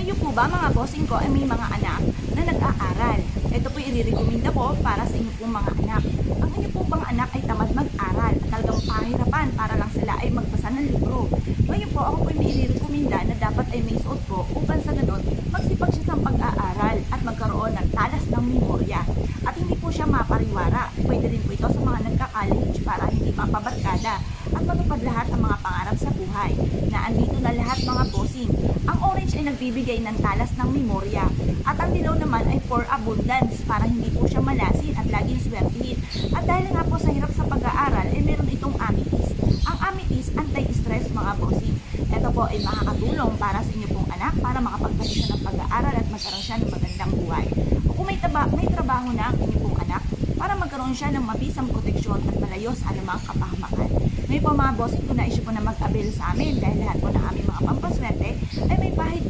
Kayo po ba mga bossing ko ay may mga anak na nag-aaral? Ito po yung i-recommenda ko para sa inyo pong mga anak. Ang inyo po bang anak ay tamad mag-aral at talagang pahirapan para lang sila ay magbasa ng libro. Ngayon po ako po yung i-recommenda na dapat ay may suot po upang sa ganun magsipag siya ng pag-aaral at magkaroon ng talas ng memorya. At hindi po siya mapariwara. Pwede rin po ito sa mga nagka-college para hindi mapabarkada at matupad lahat ang mga pangarap sa buhay. Na andito na lahat mga bossing. Ang orange ay nagbibigay ng talas ng memorya at ang dilaw naman ay for abundance para hindi po siya malasin at laging swertihin. At dahil nga po sa hirap sa pag-aaral, ay meron itong amethyst. Ang amethyst, anti-stress mga bossing. Ito po ay makakatulong para sa inyo pong anak para makapagpatuloy siya ng pag-aaral at magkaroon siya ng magandang buhay. O kung may trabaho na ang inyo pong anak, para magkaroon siya ng mabisang proteksyon at malayo sa anumang kapahamakan. Ngayon po mga bossing, kung na-issue po na mag-avail sa amin dahil lahat po ng aming mga pampaswerte ay may pahid